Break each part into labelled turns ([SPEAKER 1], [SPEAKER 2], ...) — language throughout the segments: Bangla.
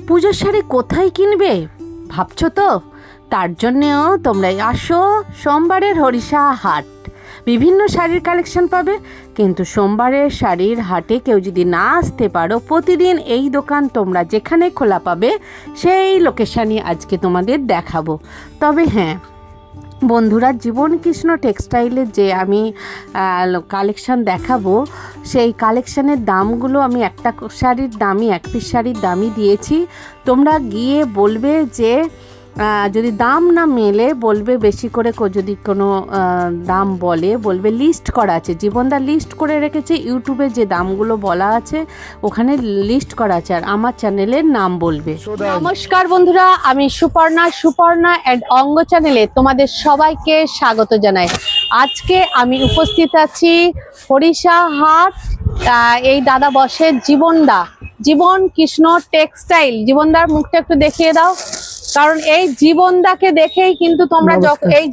[SPEAKER 1] পুজোর শাড়ি কোথায় কিনবে ভাবছো তো? তার জন্যেও তোমরা আসো সোমবারের হরিষা হাট। বিভিন্ন শাড়ির কালেকশন পাবে, কিন্তু সোমবারের শাড়ির হাটে কেউ যদি না আসতে পারো, প্রতিদিন এই দোকান তোমরা যেখানে খোলা পাবে সেই লোকেশানই আজকে তোমাদের দেখাবো। তবে হ্যাঁ বন্ধুরা, জীবন কৃষ্ণ টেক্সটাইলের যে আমি কালেকশান দেখাবো, সেই কালেকশানের দামগুলো আমি একটা শাড়ির দামই, এক পিস শাড়ির দামই দিয়েছি। তোমরা গিয়ে বলবে যে যদি দাম না মেলে বলবে, বেশি করে যদি কোনো দাম বলবে লিস্ট করা আছে, জীবনদা লিস্ট করে রেখেছে। ইউটিউবে যে দামগুলো বলা আছে ওখানে লিস্ট করা আছে, আর আমার চ্যানেলের নাম বলবে। নমস্কার বন্ধুরা, আমি সুপর্ণা অ্যান্ড অঙ্গ চ্যানেলে তোমাদের সবাইকে স্বাগত জানাই। আজকে আমি উপস্থিত আছি হরিষা হাট। এই দাদা বসে জীবন কৃষ্ণ টেক্সটাইল। জীবনদার মুখটা একটু দেখিয়ে দাও, কারণ এই জীবনদাকে দেখেই কিন্তু তোমরা এই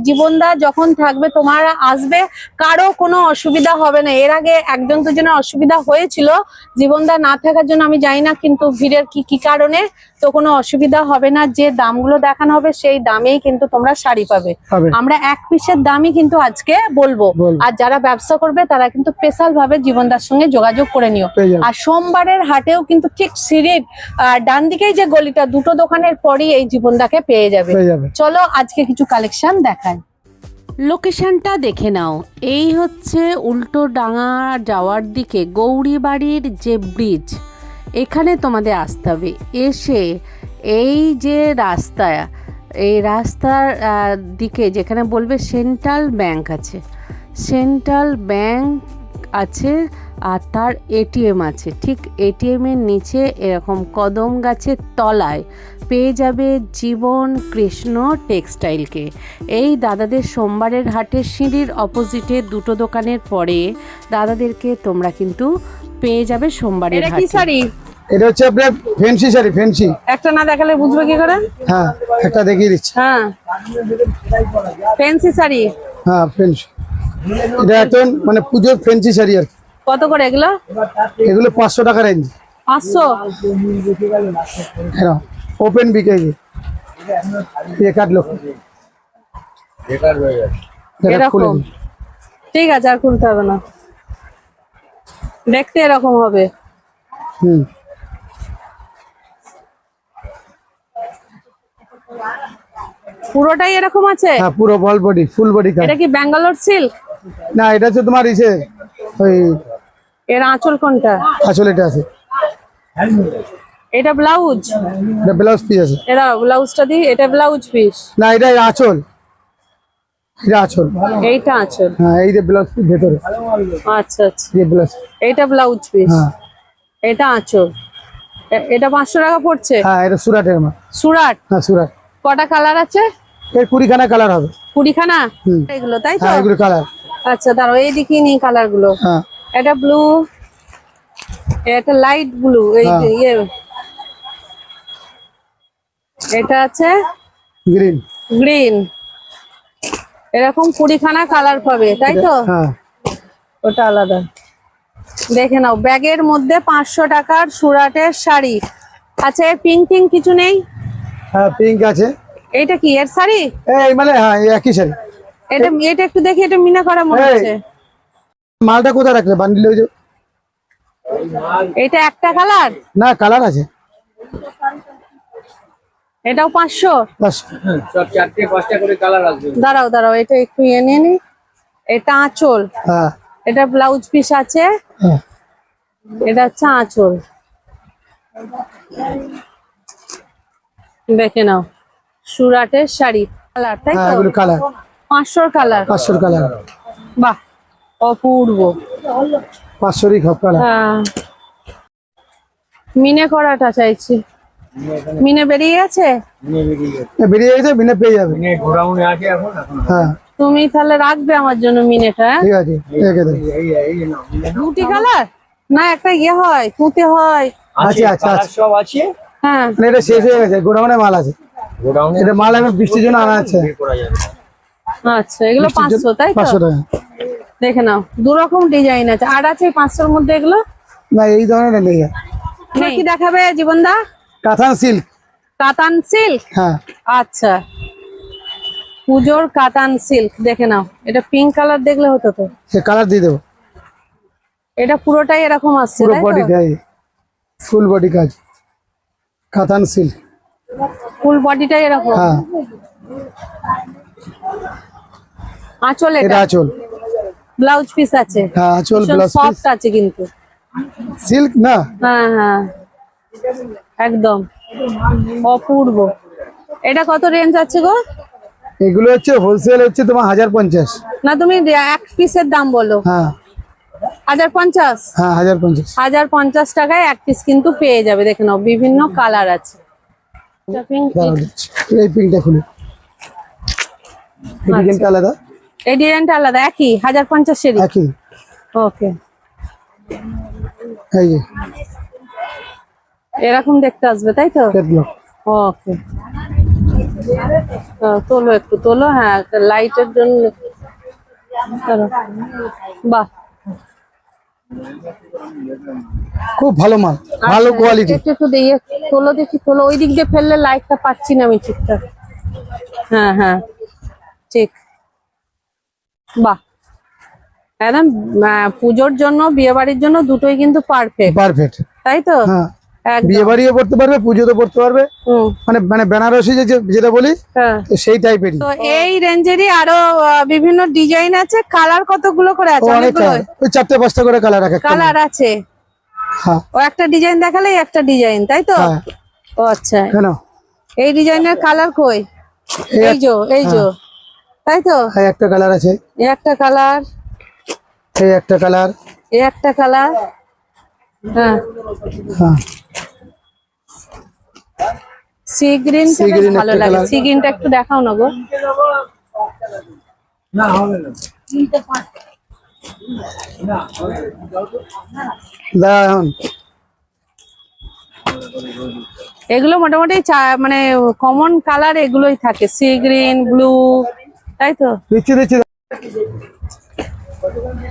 [SPEAKER 1] জীবনদা যখন থাকবে তোমরা আসবে, কারো কোনো অসুবিধা হবে না। এর আগে একজন দুজনের অসুবিধা হয়েছিল জীবনদা না থাকার জন্য, আমি জানি না কিন্তু ভিড়ের কি কারণে, তো কোনো অসুবিধা হবে না। যে দামগুলো দেখানো হবে সেই দামেই কিন্তু তোমরা শাড়ি পাবে। আমরা এক পিসের দামই কিন্তু আজকে বলবো, আর যারা ব্যবসা করবে তারা কিন্তু স্পেশাল ভাবে জীবনদার সঙ্গে যোগাযোগ করে নিও। আর সোমবারের হাটেও কিন্তু ঠিক সিঁড়ির ডান দিকেই যে গলিটা, দুটো দোকানের পরই এই জীবনদাকে পেয়ে যাবে। চলো আজকে কিছু কালেকশন দেখাই। লোকেশনটা দেখে নাও, এই হচ্ছে উল্টো ডাঙা যাওয়ার দিকে গৌরীবাড়ির যে ব্রিজ, এখানে তোমাদের আসতে হবে। এসে এই যে রাস্তা, এই রাস্তার দিকে যেখানে বলবে সেন্ট্রাল ব্যাংক আছে, আর তার এটিএম আছে। ঠিক এটিএমের নিচে এরকম কদম গাছের তলায় পেয়ে যাবে জীবন কৃষ্ণ টেক্সটাইলকে। এই দাদাদের সোমবারের হাটের সিঁড়ির অপোজিটে দুটো দোকানের পরে দাদাদেরকে তোমরা কিন্তু পেয়ে যাবে সোমবারের হাটে। কি শাড়ি
[SPEAKER 2] এটা? হচ্ছে আপনার ফ্যান্সি শাড়ি। ফ্যান্সি
[SPEAKER 1] একটা না দেখালে বুঝবে কি করে?
[SPEAKER 2] হ্যাঁ, একটা দেখিয়ে দিচ্ছি।
[SPEAKER 1] হ্যাঁ, ফ্যান্সি শাড়ি।
[SPEAKER 2] হ্যাঁ, ফ্যান্সি। এটা এখন মানে পুজোর ফ্যান্সি শাড়ি আর কি।
[SPEAKER 1] কত করে এগুলো?
[SPEAKER 2] এগুলো 500 টাকা রেঞ্জ।
[SPEAKER 1] 500?
[SPEAKER 2] হ্যাঁ, ওপেন বিকেজি। বেকার লোক
[SPEAKER 1] এরকম। ঠিক আছে, আর খুলতে হবে না, দেখতে এরকম হবে। পুরোটাই এরকম আছে?
[SPEAKER 2] হ্যাঁ, পুরো বল বডি, ফুল বডি।
[SPEAKER 1] এটা কি ব্যাঙ্গালোর সিল্ক?
[SPEAKER 2] না, এটা হচ্ছে তোমার ইসে ওই।
[SPEAKER 1] এর আঁচল কোনটা?
[SPEAKER 2] আঁচল এটা আছে।
[SPEAKER 1] এটা ব্লাউজ?
[SPEAKER 2] এটা ব্লাউজ পিস আছে।
[SPEAKER 1] এটা ব্লাউজটা দি, এটা ব্লাউজ পিস
[SPEAKER 2] না, এটা আঁচল। এটা আঁচল,
[SPEAKER 1] এইটা আঁচল।
[SPEAKER 2] হ্যাঁ, এই যে ব্লাউজ পিস ভেতরে।
[SPEAKER 1] আচ্ছা আচ্ছা,
[SPEAKER 2] এই ব্লাউজ,
[SPEAKER 1] এইটা ব্লাউজ পিস।
[SPEAKER 2] হ্যাঁ,
[SPEAKER 1] এটা আঁচল। এটা 500 টাকা পড়ছে।
[SPEAKER 2] হ্যাঁ, এটা সুরাটের মাল।
[SPEAKER 1] সুরাট?
[SPEAKER 2] হ্যাঁ, সুরাট।
[SPEAKER 1] কটা কালার আছে?
[SPEAKER 2] এর 20 খানা কালার হবে।
[SPEAKER 1] 20 খানা এগুলো, তাই তো?
[SPEAKER 2] হ্যাঁ, এগুলো কালার।
[SPEAKER 1] আচ্ছা, দাঁড়াও এই দেখি নি কালার গুলো।
[SPEAKER 2] হ্যাঁ,
[SPEAKER 1] এটা ব্লু, এটা লাইট ব্লু, এই যে ইয়ে, এটা আছে গ্রিন। এরকম 20 খানা কালার পাবে, তাই তো?
[SPEAKER 2] হ্যাঁ,
[SPEAKER 1] ওটা আলাদা। দেখে নাও, ব্যাগের মধ্যে 500 টাকার সুরাটের শাড়ি। আচ্ছা, এর পিঙ্ক কিছু নেই?
[SPEAKER 2] হ্যাঁ, পিঙ্ক আছে।
[SPEAKER 1] এইটা কি এর শাড়ি?
[SPEAKER 2] এই মানে হ্যাঁ, একই শাড়ি।
[SPEAKER 1] এটা একটু দেখি, এটা মিনা করা মনে হচ্ছে।
[SPEAKER 2] মালটা কোথায় রাখলে? বান্ডিলে ওই যে।
[SPEAKER 1] এটা একটা কালার
[SPEAKER 2] না, কালার আছে।
[SPEAKER 1] এটাও 500?
[SPEAKER 2] সব 4-5টা করে কালার আছে।
[SPEAKER 1] দাঁড়াও, এটা একটু নিয়ে নি। এটা আঁচল।
[SPEAKER 2] হ্যাঁ,
[SPEAKER 1] এটা ব্লাউজ পিস আছে।
[SPEAKER 2] হ্যাঁ,
[SPEAKER 1] এটা হচ্ছে আঁচল। দেখে নাও, সুরাটের শাড়ি কালার, তাই তো?
[SPEAKER 2] এগুলো কালার
[SPEAKER 1] 500 কালার।
[SPEAKER 2] 500 কালার।
[SPEAKER 1] বাহ, অপূর্ব।
[SPEAKER 2] 500-ই সব কালার।
[SPEAKER 1] হ্যাঁ, মিনে করাটা চাইছি। মিনে বেরিয়ে গেছে?
[SPEAKER 2] বেরিয়ে গেছে, মিনে পেয়ে যাবে। হ্যাঁ,
[SPEAKER 1] তুমি তাহলে রাখবে আমার জন্য মিনেটা?
[SPEAKER 2] ঠিক আছে, রেখে দেব।
[SPEAKER 1] দুটি কালার না, একটা ইয়ে হয়, তুতে হয়।
[SPEAKER 2] আচ্ছা আচ্ছা,
[SPEAKER 3] সব আছে।
[SPEAKER 1] হ্যাঁ,
[SPEAKER 2] এটা শেষ হয়ে গেছে, গোডাউনে মাল আছে। এটা মাল এখন বৃষ্টির জন্য আনা আছে।
[SPEAKER 1] আচ্ছা, এগুলো 500, তাই তো?
[SPEAKER 2] 500 টাকা।
[SPEAKER 1] দেখে নাও, দু রকম ডিজাইন আছে। আর আছে 500-র মধ্যে এগুলো?
[SPEAKER 2] না, এই ধরনের নেই।
[SPEAKER 1] কি দেখাবে জীবনদা?
[SPEAKER 2] কাতান সিল্ক।
[SPEAKER 1] কাতান সিল্ক,
[SPEAKER 2] হ্যাঁ
[SPEAKER 1] আচ্ছা পুজোর কাতান সিল্ক দেখে নাও। এটা পিঙ্ক কালার দেখলে হতো তো।
[SPEAKER 2] সে কালার দিয়ে দেবো।
[SPEAKER 1] এটা পুরোটাই এরকম আসছে
[SPEAKER 2] পুরো
[SPEAKER 1] তাই তো?
[SPEAKER 2] বডিটাই ফুল বডি কাজ, কাতান সিল্ক।
[SPEAKER 1] ফুল বডিটাই এরকম।
[SPEAKER 2] হ্যাঁ
[SPEAKER 1] আঁচল
[SPEAKER 2] এটা
[SPEAKER 1] এটা,
[SPEAKER 2] আঁচল।
[SPEAKER 1] ব্লাউজ পিস আছে।
[SPEAKER 2] হ্যাঁ আঁচল ব্লাউজ পিস,
[SPEAKER 1] সফট আছে কিন্তু।
[SPEAKER 2] সিল্ক না।
[SPEAKER 1] হ্যাঁ হ্যাঁ একদম অপূর্ব। এটা কত রেঞ্জ আছে গো?
[SPEAKER 2] এগুলো হচ্ছে হোলসেল হচ্ছে তোমার 1050।
[SPEAKER 1] না তুমি এক পিসের দাম বলো।
[SPEAKER 2] হ্যাঁ
[SPEAKER 1] 1050।
[SPEAKER 2] হ্যাঁ 1050।
[SPEAKER 1] 1050 টাকায় এক পিস কিন্তু পেয়ে যাবে। দেখে নাও বিভিন্ন কালার আছে।
[SPEAKER 2] দাঁড়াও দিচ্ছি। এই পিঙ্কটা খুলে, এই ডিজাইনটা আলাদা,
[SPEAKER 1] এই ডিজাইনটা আলাদা, একই 1050 এরই।
[SPEAKER 2] একই।
[SPEAKER 1] ওকে,
[SPEAKER 2] এই যে
[SPEAKER 1] এরকম দেখতে আসবে তাই তো?
[SPEAKER 2] ক্যাটলগ।
[SPEAKER 1] ওকে, তোলো একটু তোলো। হ্যাঁ লাইটের জন্য চলো। বাহ
[SPEAKER 2] খুব ভালো মাল, ভালো
[SPEAKER 1] আচ্ছা,
[SPEAKER 2] কোয়ালিটি।
[SPEAKER 1] একটু একটু দিয়ে তোলো দেখি, তোলো। ওই দিক দিয়ে ফেললে লাইটটা পাচ্ছি না আমি ঠিকঠাক। হ্যাঁ হ্যাঁ ঠিক। বাহ একদম পুজোর জন্য, বিয়ে বাড়ির জন্য দুটোই কিন্তু পারফেক্ট,
[SPEAKER 2] পারফেক্ট।
[SPEAKER 1] তাই তো?
[SPEAKER 2] হ্যাঁ
[SPEAKER 1] একদম।
[SPEAKER 2] বিয়ে বাড়িও পড়তে পারবে, পুজোতে পড়তে পারবে।
[SPEAKER 1] হুম,
[SPEAKER 2] মানে মানে বেনারসি যেটা বলি,
[SPEAKER 1] হ্যাঁ।
[SPEAKER 2] তো সেই টাইপেরই।
[SPEAKER 1] তো এই রেঞ্জেরই আরো বিভিন্ন ডিজাইন আছে। কালার কতগুলো করে আছে?
[SPEAKER 2] অনেক
[SPEAKER 1] অনেকগুলো
[SPEAKER 2] কালার, ওই 4টে 5টা করে কালার এক একটা।
[SPEAKER 1] কালার আছে।
[SPEAKER 2] হ্যাঁ
[SPEAKER 1] ও একটা ডিজাইন দেখালেই একটা ডিজাইন, তাই তো?
[SPEAKER 2] হ্যাঁ।
[SPEAKER 1] ও আচ্ছা,
[SPEAKER 2] কেন
[SPEAKER 1] এই ডিজাইনের কালার কই? এই যে, এই যে, তাই তো?
[SPEAKER 2] এই একটা কালার আছে,
[SPEAKER 1] এই একটা কালার,
[SPEAKER 2] এই একটা কালার।
[SPEAKER 1] এই একটা কালার। হ্যাঁ
[SPEAKER 2] হ্যাঁ
[SPEAKER 1] সি গ্রিন
[SPEAKER 2] Sea green
[SPEAKER 1] ভালো
[SPEAKER 2] একটা
[SPEAKER 1] লাগে।
[SPEAKER 2] colour।
[SPEAKER 1] সি গ্রিনটা একটু দেখাও না গো।
[SPEAKER 2] দাঁড়া এখন।
[SPEAKER 1] এগুলো মোটামুটি মানে কমন কালার এগুলোই থাকে, সি গ্রিন, ব্লু, তাই তো?
[SPEAKER 2] দিচ্ছি দিচ্ছি।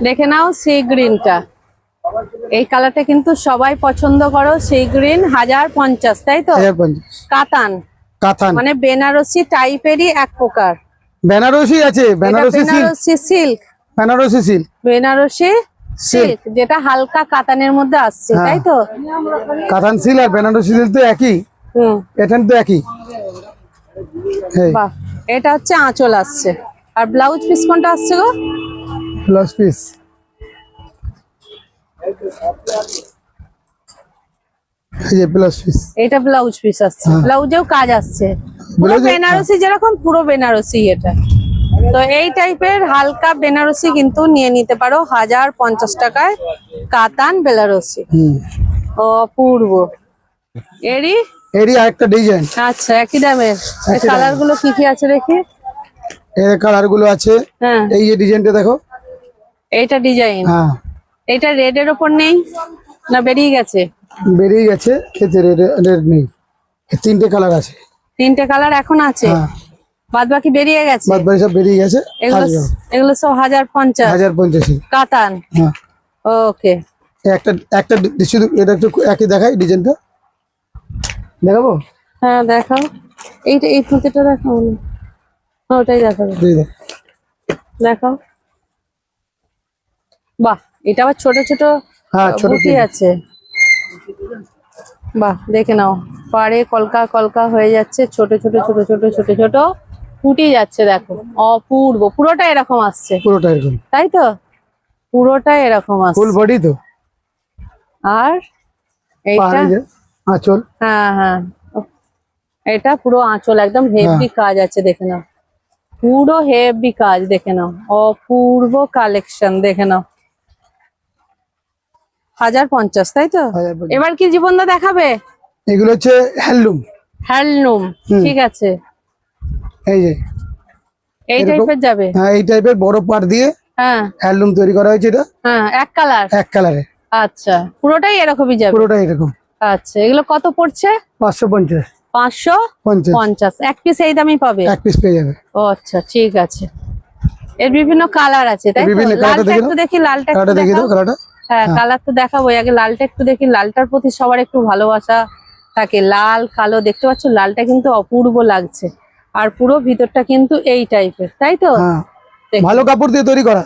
[SPEAKER 1] দেখে নাও সি গ্রিনটা। এই কালারটা কিন্তু সবাই পছন্দ করো। সি গ্রিন 1050, তাই তো?
[SPEAKER 2] 1050।
[SPEAKER 1] কাতান
[SPEAKER 2] কাতান
[SPEAKER 1] মানে বেনারসি টাইপেরই এক প্রকার।
[SPEAKER 2] বেনারসি আছে,
[SPEAKER 1] এটা
[SPEAKER 2] Banarasi silk.
[SPEAKER 1] Banarasi silk,
[SPEAKER 2] Banarasi silk,
[SPEAKER 1] Banarasi silk যেটা হালকা কাতানের মধ্যে আসছে,
[SPEAKER 2] হ্যাঁ।
[SPEAKER 1] তাই তো?
[SPEAKER 2] কাতান সিল্ক আর বেনারসি সিল্ক তো একই,
[SPEAKER 1] হুম,
[SPEAKER 2] এটা তো একই। এই
[SPEAKER 1] বাহ। এটা হচ্ছে আঁচল আসছে। আর ব্লাউজ পিস কোনটা আসছে গো?
[SPEAKER 2] ব্লাউজ পিস, এই যে ব্লাউজ পিস।
[SPEAKER 1] এটা ব্লাউজ পিস আসছে,
[SPEAKER 2] হ্যাঁ।
[SPEAKER 1] ব্লাউজেও কাজ আসছে। পুরো
[SPEAKER 2] ব্লাউজে-
[SPEAKER 1] বেনারসি, যেরকম পুরো বেনারসি এটা। তো এই টাইপের হালকা বেনারসি কিন্তু নিয়ে নিতে পারো 1050 টাকায়। কাতান বেনারসি
[SPEAKER 2] হুম,
[SPEAKER 1] অপূর্ব। এরই
[SPEAKER 2] এরই আরেকটা ডিজাইন।
[SPEAKER 1] আচ্ছা একই দামের।
[SPEAKER 2] একই
[SPEAKER 1] কালার গুলো কি কি আছে দেখি।
[SPEAKER 2] এর কালার গুলো আছে,
[SPEAKER 1] হ্যাঁ
[SPEAKER 2] এই যে ডিজাইনটা দেখো।
[SPEAKER 1] এইটা ডিজাইন,
[SPEAKER 2] হ্যাঁ
[SPEAKER 1] এইটা রেড এর ওপর নেই না, বেরিয়ে গেছে?
[SPEAKER 2] বেরিয়ে গেছে, এতে রেড রেড নেই। এই 3টে কালার আছে।
[SPEAKER 1] 3টে কালার এখন আছে,
[SPEAKER 2] হ্যাঁ
[SPEAKER 1] বাদ বাকি বেরিয়ে গেছে।
[SPEAKER 2] বাদ বাকি সব বেরিয়ে গেছে।
[SPEAKER 1] এগুলো এগুলো সব 1050
[SPEAKER 2] 1050।
[SPEAKER 1] কাতান।
[SPEAKER 2] হ্যাঁ
[SPEAKER 1] ওকে,
[SPEAKER 2] এই একটা একটা শুধু এটা একটু একই দেখাই, ডিজাইনটা দেখাবো।
[SPEAKER 1] হ্যাঁ দেখাও। এইটা এই পুঁতিটা দেখাও না। হ্যাঁ, ওটাই দেখাবো,
[SPEAKER 2] এই দেখ।
[SPEAKER 1] দেখাও। বাহ, এটা আবার ছোট ছোট
[SPEAKER 2] হ্যাঁ, ছোট
[SPEAKER 1] বুটি
[SPEAKER 2] বুটি।
[SPEAKER 1] আছে। বাহ দেখে নাও, পাড়ে কলকা কলকা হয়ে যাচ্ছে, ছোট ছোট ছোট ছোট ছোট ছোট ফুটি যাচ্ছে। দেখো অপূর্ব, পুরোটা এরকম আসছে,
[SPEAKER 2] পুরোটা এরকম,
[SPEAKER 1] তাই তো? পুরোটা এরকম
[SPEAKER 2] ফুল
[SPEAKER 1] আসছে।
[SPEAKER 2] বডি তো।
[SPEAKER 1] আর এইটা,
[SPEAKER 2] পাহাড়ি যে আঁচল।
[SPEAKER 1] হ্যাঁ হ্যাঁ, এটা পুরো আঁচল একদম হেভি কাজ আছে। দেখে নাও, পুরো হেভি কাজ। দেখে নাও, অপূর্ব কালেকশন। দেখে নাও 1050, তাই তো?
[SPEAKER 2] 1050।
[SPEAKER 1] এবার কি জীবনদা দেখাবে?
[SPEAKER 2] এগুলো হচ্ছে হ্যান্ডলুম।
[SPEAKER 1] হ্যান্ডলুম, ঠিক আছে।
[SPEAKER 2] এই যে
[SPEAKER 1] এই
[SPEAKER 2] এরকম-
[SPEAKER 1] টাইপের যাবে।
[SPEAKER 2] হ্যাঁ এই টাইপের বড় পাট দিয়ে
[SPEAKER 1] হ্যাঁ
[SPEAKER 2] হ্যান্ডলুম তৈরি করা হয়েছে। এটা
[SPEAKER 1] হ্যাঁ, এক কালার।
[SPEAKER 2] এক কালারে,
[SPEAKER 1] আচ্ছা, পুরোটাই এরকমই যাবে।
[SPEAKER 2] পুরোটা এরকম।
[SPEAKER 1] আচ্ছা, এগুলো কত পড়ছে?
[SPEAKER 2] 550।
[SPEAKER 1] 550 এক পিস। এই দামই পাবে?
[SPEAKER 2] এক পিস পেয়ে যাবে।
[SPEAKER 1] ও আচ্ছা, ঠিক আছে। এর বিভিন্ন কালার আছে, তাই তো?
[SPEAKER 2] বিভিন্ন কালারটা
[SPEAKER 1] লালটা
[SPEAKER 2] দেখে
[SPEAKER 1] একটু
[SPEAKER 2] নাও।
[SPEAKER 1] দেখি, লালটা একটু
[SPEAKER 2] কালারটা দেখিয়ে
[SPEAKER 1] দেখাও।
[SPEAKER 2] দাও, কালারটা।
[SPEAKER 1] হ্যাঁ, কালার তো দেখাবো, আগে লালটা একটু দেখি। লালটার প্রতি সবার একটু ভালোবাসা থাকে, লাল কালো দেখতে পাচ্ছ, লালটা কিন্তু অপূর্ব লাগছে। আর পুরো ভিতরটা কিন্তু এই টাইপের, তাই তো?
[SPEAKER 2] হ্যাঁ,
[SPEAKER 1] দেখো,
[SPEAKER 2] ভালো কাপড় দিয়ে তৈরি করা,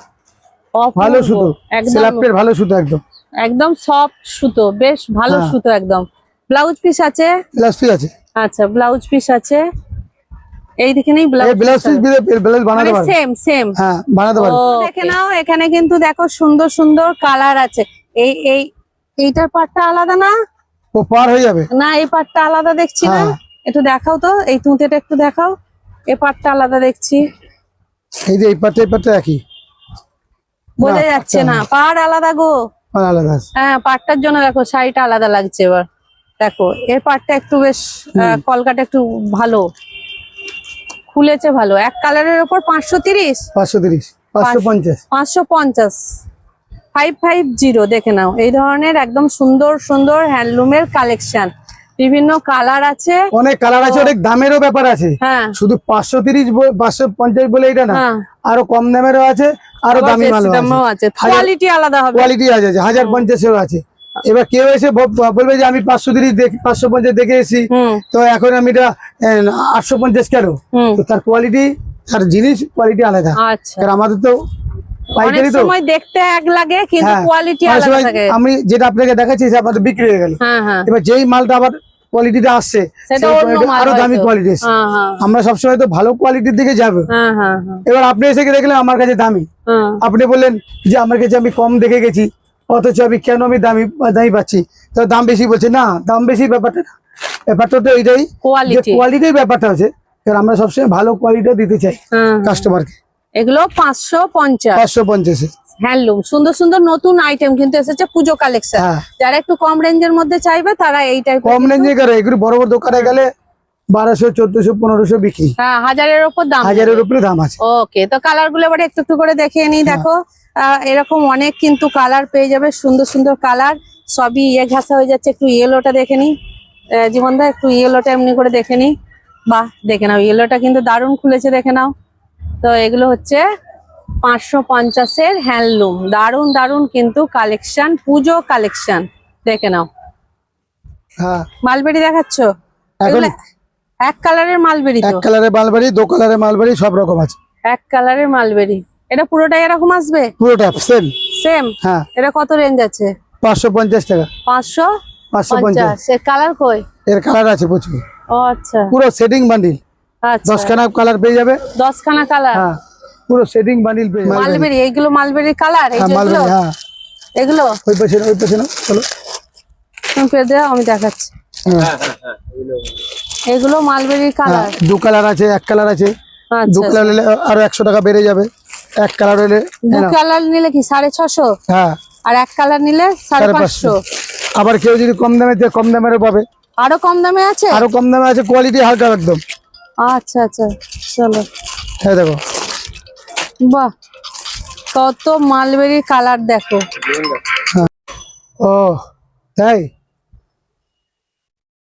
[SPEAKER 1] অপূর্ব,
[SPEAKER 2] ভালো সুতো,
[SPEAKER 1] একদম
[SPEAKER 2] সেলাপের ভালো সুতো, একদম
[SPEAKER 1] একদম সফট সুতো, বেশ ভালো
[SPEAKER 2] হ্যাঁ।
[SPEAKER 1] সুতো একদম। ব্লাউজ পিস আছে?
[SPEAKER 2] ইলাস্টিক আছে,
[SPEAKER 1] আচ্ছা, ব্লাউজ পিস আছে, এই দেখে নেই
[SPEAKER 2] এই
[SPEAKER 1] ব্লাউজ
[SPEAKER 2] ব্লাউজ পিস দিয়ে ব্লাউজ বানাতে পারবে।
[SPEAKER 1] Same same.
[SPEAKER 2] হ্যাঁ, বানাতে
[SPEAKER 1] ও
[SPEAKER 2] পারবে।
[SPEAKER 1] দেখে নাও, এখানে কিন্তু দেখো সুন্দর সুন্দর কালার আছে। এই এই এইটার পাটটা আলাদা না?
[SPEAKER 2] ও পার হয়ে যাবে।
[SPEAKER 1] না, এই পাটটা আলাদা দেখছি না।
[SPEAKER 2] হ্যাঁ।
[SPEAKER 1] একটু দেখাও তো, এই তুঁতেটা একটু দেখাও, এই পাটটা আলাদা দেখছি,
[SPEAKER 2] এই যে এই পাটটা একই,
[SPEAKER 1] বোঝা
[SPEAKER 2] না,
[SPEAKER 1] যাচ্ছে
[SPEAKER 2] পাটটা
[SPEAKER 1] না, পাড় আলাদা গো।
[SPEAKER 2] আর আলাদা আছে।
[SPEAKER 1] হ্যাঁ, পাটটার জন্য দেখো শাড়িটা আলাদা লাগছে। এবার দেখো এর পাটটা একটু বেশ কলকাটা একটু ভালো খুলেছে, ভালো। এক কালারের উপর 530,
[SPEAKER 2] 530, 550।
[SPEAKER 1] 550, 550 দেখে নাও। এই ধরনের একদম সুন্দর সুন্দর হ্যান্ডলুমের কালেকশন, বিভিন্ন কালার আছে,
[SPEAKER 2] অনেক কালার আছে, অনেক দামেরও ব্যাপার আছে।
[SPEAKER 1] হ্যাঁ
[SPEAKER 2] শুধু 530 550 বলে এটা না,
[SPEAKER 1] হ্যাঁ,
[SPEAKER 2] আরো কম দামেরও আছে, আরো দামি
[SPEAKER 1] বেশি
[SPEAKER 2] মালও
[SPEAKER 1] দামও
[SPEAKER 2] আছে,
[SPEAKER 1] আছে, কোয়ালিটি আলাদা হবে।
[SPEAKER 2] কোয়ালিটি আছে, 1050-এও আছে। এবার কেউ এসে বলবে যে আমি 530 550 দেখে এসেছি,
[SPEAKER 1] হুম
[SPEAKER 2] তো এখন আমি এটা 850 কেন?
[SPEAKER 1] হুম,
[SPEAKER 2] তো তার কোয়ালিটি, তার জিনিস কোয়ালিটি আলাদা।
[SPEAKER 1] আচ্ছা।
[SPEAKER 2] কারণ আমাদের তো
[SPEAKER 1] অনেক
[SPEAKER 2] পাইকারি তো।
[SPEAKER 1] সময় দেখতে এক লাগে কিন্তু
[SPEAKER 2] হ্যাঁ,
[SPEAKER 1] কোয়ালিটি
[SPEAKER 2] অনেক
[SPEAKER 1] আলাদা
[SPEAKER 2] সময়
[SPEAKER 1] থাকে।
[SPEAKER 2] আমি যেটা আপনাকে দেখাচ্ছি সে আমাদের বিক্রি হয়ে গেল।
[SPEAKER 1] হ্যাঁ হ্যাঁ,
[SPEAKER 2] এবার যেই মালটা আবার কোয়ালিটিটা আসছে,
[SPEAKER 1] সেটা
[SPEAKER 2] সেই
[SPEAKER 1] অন্য
[SPEAKER 2] quality
[SPEAKER 1] মাল
[SPEAKER 2] আরো দামি
[SPEAKER 1] হয়তো।
[SPEAKER 2] কোয়ালিটি এসছে।
[SPEAKER 1] হ্যাঁ হ্যাঁ
[SPEAKER 2] আমরা সবসময় তো ভালো কোয়ালিটির দিকে যাবো।
[SPEAKER 1] হ্যাঁ হ্যাঁ হ্যাঁ
[SPEAKER 2] এবার আপনি এসে দেখলেন আমার কাছে দামি,
[SPEAKER 1] হ্যাঁ,
[SPEAKER 2] আপনি বললেন যে আমার কাছে আমি কম দেখে গেছি, অথচ আমি কেন আমি দামি দামি পাচ্ছি, তো দাম বেশি বলছে না। দাম বেশি ব্যাপারটা না, ব্যাপারটা তো এইটাই যে
[SPEAKER 1] কোয়ালিটি।
[SPEAKER 2] কোয়ালিটির ব্যাপারটা আছে। কারণ আমরা সবসময় ভালো কোয়ালিটি দিতে চাই
[SPEAKER 1] হ্যাঁ,
[SPEAKER 2] কাস্টমারকে।
[SPEAKER 1] এগুলো 550
[SPEAKER 2] 550
[SPEAKER 1] হ্যান্ডলুম, সুন্দর সুন্দর নতুন আইটেম কিন্তু এসেছে, পুজো কালেকশন।
[SPEAKER 2] হ্যাঁ,
[SPEAKER 1] যারা একটু কম রেঞ্জের মধ্যে চাইবে তারা এই টাইপ,
[SPEAKER 2] কম রেঞ্জে করে এগুলো বড় বড় দোকানে গেলে 1200, 1400, 1500 বিক্রি,
[SPEAKER 1] হ্যাঁ, 1000-এর উপর দাম।
[SPEAKER 2] 1000-এর উপরে দাম আছে।
[SPEAKER 1] ওকে, তো কালার গুলো এবার একটু একটু করে দেখিয়ে নিই। দেখো এরকম অনেক কিন্তু কালার পেয়ে যাবে, সুন্দর সুন্দর কালার, সবই ঘাসা হয়ে যাচ্ছে। একটু ইয়েলোটা দেখে নিই, জীবনদা একটু ইয়েলোটা এমনি করে দেখে নিই। বাহ, দেখে নাও, ইয়েলোটা কিন্তু দারুণ খুলেছে, দেখে নাও। তো এগুলো হচ্ছে 550-এর হ্যান্ডলুম, দারুণ দারুণ কিন্তু কালেকশন, পুজো কালেকশন, দেখে নাও।
[SPEAKER 2] হ্যাঁ,
[SPEAKER 1] মালবেরি দেখাচ্ছ?
[SPEAKER 2] এখন
[SPEAKER 1] এগুলো এক কালারের মালবেরি
[SPEAKER 2] এক
[SPEAKER 1] তো?
[SPEAKER 2] কালারের মালবাড়ি, 2 কালারের মালবাড়ি, সব রকম আছে।
[SPEAKER 1] এক কালারের মালবেরি, এটা পুরোটাই এরকম আসবে
[SPEAKER 2] পুরোটা সেম।
[SPEAKER 1] সেম?
[SPEAKER 2] হ্যাঁ,
[SPEAKER 1] এটা কত রেঞ্জ আছে?
[SPEAKER 2] 550 টাকা।
[SPEAKER 1] 550। এর কালার কই?
[SPEAKER 2] এর কালার আছে প্রচুর,
[SPEAKER 1] ও আচ্ছা
[SPEAKER 2] পুরো সেটিং বান্ডিল,
[SPEAKER 1] আচ্ছা,
[SPEAKER 2] 10 খানা কালার পেয়ে যাবে।
[SPEAKER 1] 10খানা কালার
[SPEAKER 2] হ্যাঁ, পুরো সেটিং বান্ডিল পেয়ে যাবে।
[SPEAKER 1] মালবেরি, এইগুলো মালবেরি কালার, এই
[SPEAKER 2] হ্যাঁ,
[SPEAKER 1] যেগুলো
[SPEAKER 2] মালবাড়ি, হ্যাঁ,
[SPEAKER 1] এগুলো
[SPEAKER 2] ওই পাশে না, চলো।
[SPEAKER 1] তুমি পেয়ে দাও, আমি দেখাচ্ছি।
[SPEAKER 2] হ্যাঁ,
[SPEAKER 1] এগুলো মালবেরি কালার।
[SPEAKER 2] 2 কালার আছে, 1 কালার আছে। 2
[SPEAKER 1] আচ্ছা,
[SPEAKER 2] কালার নিলে আরো 100 টাকা বেড়ে যাবে। 1 কালার হলে
[SPEAKER 1] দু কালার নিলে কি 650,
[SPEAKER 2] হ্যাঁ,
[SPEAKER 1] আর এক কালার নিলে 550।
[SPEAKER 2] আবার কেউ যদি কম দামে চায়, কম দামেরও পাবে।
[SPEAKER 1] আরো কম দামে আছে?
[SPEAKER 2] আরো কম দামে আছে, কোয়ালিটি হালকা একদম।
[SPEAKER 1] আচ্ছা আচ্ছা, চলো।
[SPEAKER 2] হ্যাঁ, দেখো,
[SPEAKER 1] বাহ, কত মালবেরি কালার দেখো।
[SPEAKER 2] ও তাই,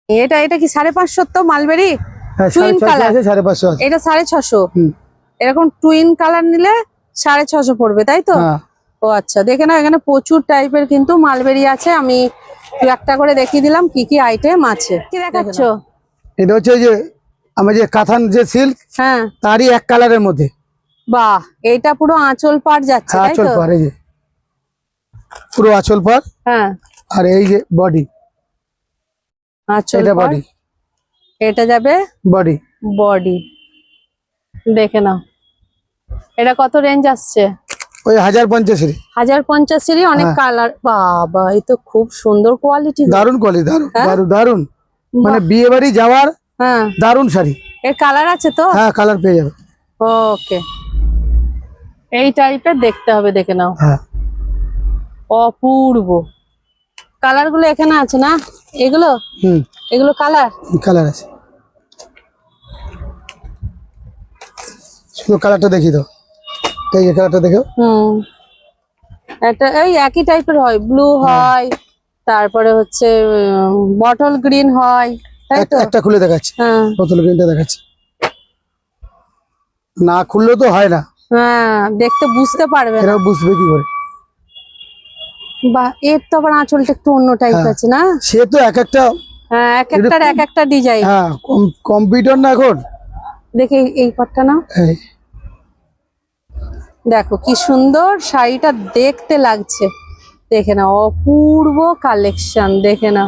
[SPEAKER 1] এটা এটা কি 550 তো মালবেরি?
[SPEAKER 2] হ্যাঁ,
[SPEAKER 1] Twin
[SPEAKER 2] 650
[SPEAKER 1] color।
[SPEAKER 2] আছে, 550 আছে।
[SPEAKER 1] এটা 650।
[SPEAKER 2] হুম,
[SPEAKER 1] এরকম টুইন কালার নিলে 650 পড়বে, তাই তো?
[SPEAKER 2] হ্যাঁ,
[SPEAKER 1] ও আচ্ছা, দেখে নাও, এখানে প্রচুর টাইপের কিন্তু মালবেরি আছে। আমি দু একটা করে দেখিয়ে দিলাম কি কি আইটেম আছে। কি দেখাচ্ছ?
[SPEAKER 2] এটা হচ্ছে ওই যে আমার যে কাঁথান যে সিল্ক,
[SPEAKER 1] হ্যাঁ,
[SPEAKER 2] তারই 1 কালারের মধ্যে।
[SPEAKER 1] বাহ, এটা পুরো আঁচল পাড় যাচ্ছে,
[SPEAKER 2] হ্যাঁ,
[SPEAKER 1] তাই
[SPEAKER 2] আঁচল
[SPEAKER 1] তো?
[SPEAKER 2] পার, এই যে পুরো আঁচল পার,
[SPEAKER 1] হ্যাঁ,
[SPEAKER 2] আর এই যে বডি,
[SPEAKER 1] আঁচল
[SPEAKER 2] এটা
[SPEAKER 1] পাড়,
[SPEAKER 2] বডি,
[SPEAKER 1] এটা যাবে
[SPEAKER 2] বডি।
[SPEAKER 1] বডি, দেখে নাও। এটা কত রেঞ্জ আসছে?
[SPEAKER 2] ওই 1050-এর।
[SPEAKER 1] 1050-এরই অনেক
[SPEAKER 2] হ্যাঁ।
[SPEAKER 1] কালার। বাবা, এই তো খুব সুন্দর কোয়ালিটি।
[SPEAKER 2] দারুন কোয়ালিটি, দারুন
[SPEAKER 1] হ্যাঁ?
[SPEAKER 2] দারুন দারুন, মানে বিয়ে বাড়ি যাওয়ার
[SPEAKER 1] হ্যাঁ,
[SPEAKER 2] দারুন শাড়ি।
[SPEAKER 1] এর কালার আছে তো?
[SPEAKER 2] হ্যাঁ, কালার পেয়ে যাবে।
[SPEAKER 1] ওকে, এই টাইপের দেখতে হবে, দেখে নাও,
[SPEAKER 2] হ্যাঁ,
[SPEAKER 1] অপূর্ব কালার গুলো এখানে আছে না? এগুলো
[SPEAKER 2] হুম,
[SPEAKER 1] এগুলো কালার।
[SPEAKER 2] কালার আছে, শুধু কালারটা দেখি তো, এই যে কালারটা দেখো।
[SPEAKER 1] একটা এই একই টাইপের হয়, ব্লু হয়, তারপরে হচ্ছে বটল গ্রিন হয়, তাই তো?
[SPEAKER 2] একটা খুলে দেখাচ্ছি,
[SPEAKER 1] হ্যাঁ
[SPEAKER 2] বোতল গ্রিনটা দেখাচ্ছি। না খুললেও তো হয় না,
[SPEAKER 1] হ্যাঁ, দেখতে বুঝতে পারবে না।
[SPEAKER 2] এরা বুঝবে কি করে?
[SPEAKER 1] বাহ, এর তো আবার আঁচলটা একটু অন্য টাইপ
[SPEAKER 2] হ্যাঁ।
[SPEAKER 1] আছে না?
[SPEAKER 2] সে তো এক একটা
[SPEAKER 1] হ্যাঁ, এক একটার এক একটা ডিজাইন।
[SPEAKER 2] হ্যাঁ, কম্পিউটার না এখন।
[SPEAKER 1] দেখি এই পাটটা না,
[SPEAKER 2] এই
[SPEAKER 1] দেখো কি সুন্দর শাড়িটা দেখতে লাগছে। দেখে না, অপূর্ব কালেকশন, দেখে না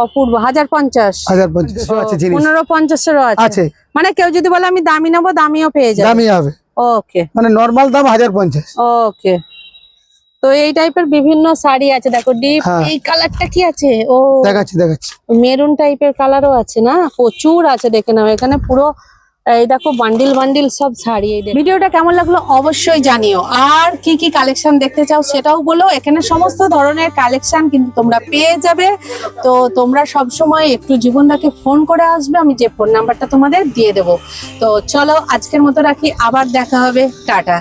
[SPEAKER 1] অপূর্ব। 1050,
[SPEAKER 2] 1050 আছে জিনিস,
[SPEAKER 1] 1550-এরও আছে।
[SPEAKER 2] আছে।
[SPEAKER 1] মানে কেউ যদি বলে আমি দামি নেবো, দামিও পেয়ে যাবে।
[SPEAKER 2] দামি হবে,
[SPEAKER 1] ওকে
[SPEAKER 2] মানে নরমাল দাম 1050।
[SPEAKER 1] ওকে। তো এই টাইপের বিভিন্ন শাড়ি আছে, দেখো ডিপ।
[SPEAKER 2] হ্যাঁ।
[SPEAKER 1] এই কালারটা কি আছে? ও
[SPEAKER 2] দেখাচ্ছি।
[SPEAKER 1] মেরুন টাইপের কালারও আছে না, প্রচুর আছে। দেখে নাও এখানে পুরো এই দেখো বান্ডিল বান্ডিল সব শাড়ি। এই ভিডিওটা কেমন লাগলো অবশ্যই জানিও, আর কি কি কালেকশন দেখতে চাও সেটাও বলো। এখানে সমস্ত ধরনের কালেকশন কিন্তু তোমরা পেয়ে যাবে। তো তোমরা সব সময় একটু জীবনদাকে ফোন করে আসবে, আমি যে ফোন নাম্বারটা তোমাদের দিয়ে দেবো। তো চলো আজকের মতো রাখি, আবার দেখা হবে, টাটা।